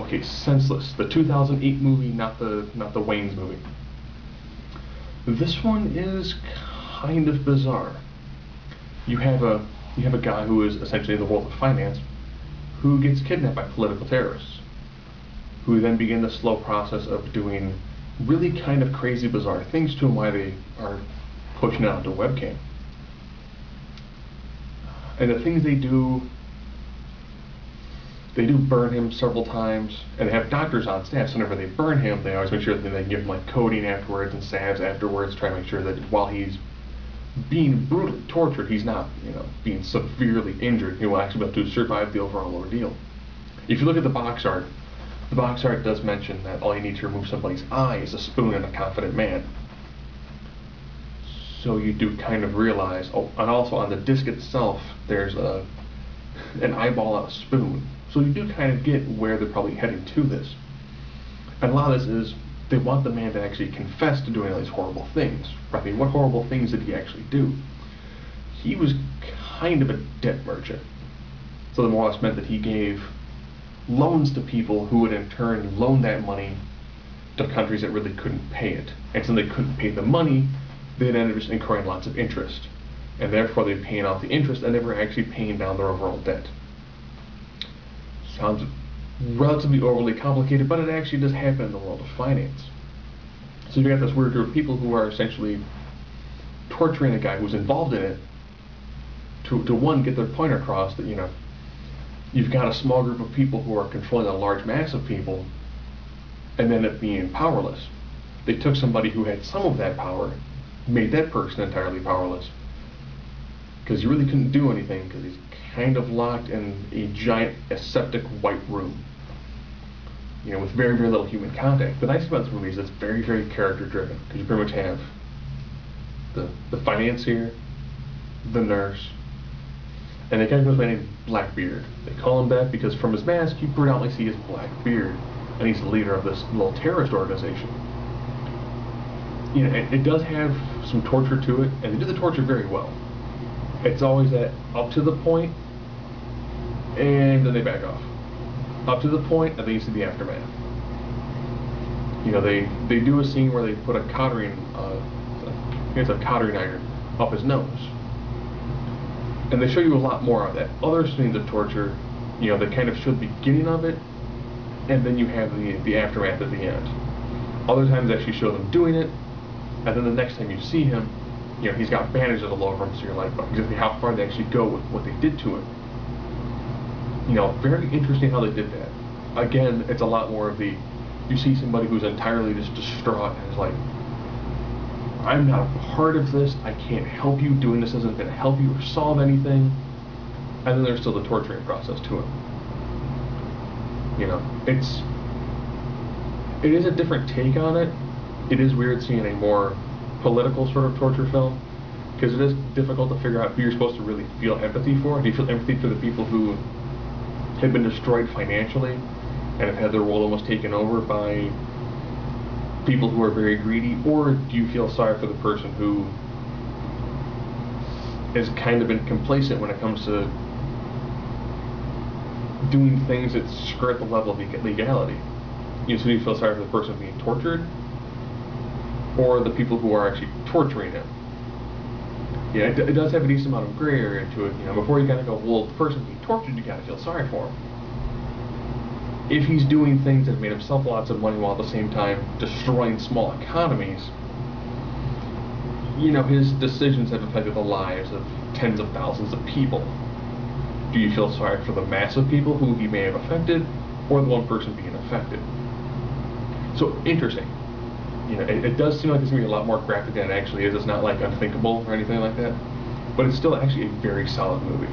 Okay, Senseless, the 2008 movie, not the Wayne's movie. This one is kind of bizarre. You have a guy who is essentially in the world of finance, who gets kidnapped by political terrorists, who then begin the slow process of doing really kind of crazy, bizarre things to him while they are pushing it onto a webcam. And the things they do burn him several times, and they have doctors on staff, so whenever they burn him, they always make sure that they give him like codeine afterwards and salves afterwards, try to make sure that while he's being brutally tortured, he's not, being severely injured. He will actually be able to survive the overall ordeal. If you look at the box art does mention that all you need to remove somebody's eye is a spoon and a confident man. So you do kind of realize, oh, and also on the disc itself, there's an eyeball on a spoon. So you do kind of get where they're probably heading to this. And a lot of this is, they want the man to actually confess to doing all these horrible things. I mean, what horrible things did he actually do? He was kind of a debt merchant. So that more or less meant that he gave loans to people who would in turn loan that money to countries that really couldn't pay it. And since they couldn't pay the money, they'd end up just incurring lots of interest. And therefore they'd be paying off the interest and never actually paying down their overall debt. Sounds relatively overly complicated, but it actually does happen in the world of finance. So you got this weird group of people who are essentially torturing a guy who's involved in it to one, get their point across that, you've got a small group of people who are controlling a large mass of people and end up being powerless. They took somebody who had some of that power, made that person entirely powerless, because he really couldn't do anything because he's kind of locked in a giant aseptic white room, with very, very little human contact. The nice thing about this movie is it's very, very character driven, because you pretty much have the financier, the nurse, and they kind of goes by named Blackbeard. They call him that because from his mask you predominantly see his black beard, and he's the leader of this little terrorist organization. It does have some torture to it, and they do the torture very well. It's always that up to the point, and then they back off. Up to the point, and then you see the aftermath. They do a scene where they put a cottering, it's a cottering iron up his nose. And they show you a lot more of that. Other scenes of torture, they kind of show the beginning of it, and then you have the aftermath at the end. Other times they actually show them doing it, and then the next time you see him, he's got bandages all over him, so you're like, exactly how far they actually go with what they did to him. Very interesting how they did that. Again, it's a lot more of you see somebody who's entirely just distraught and is like, I'm not a part of this, I can't help you, doing this isn't going to help you or solve anything. And then there's still the torturing process to it. It is a different take on it. It is weird seeing a more political sort of torture film, because it is difficult to figure out who you're supposed to really feel empathy for. Do you feel empathy for the people who have been destroyed financially and have had their world almost taken over by people who are very greedy, or do you feel sorry for the person who has kind of been complacent when it comes to doing things that skirt the level of legality? So do you feel sorry for the person being tortured, or the people who are actually torturing him? It does have a decent amount of gray area to it. Before you gotta go, well, the person being tortured, you gotta feel sorry for him. If he's doing things that made himself lots of money while at the same time destroying small economies, his decisions have affected the lives of tens of thousands of people. Do you feel sorry for the mass of people who he may have affected, or the one person being affected? So, interesting. It does seem like it's going to be a lot more graphic than it actually is. It's not like Unthinkable or anything like that, but it's still actually a very solid movie.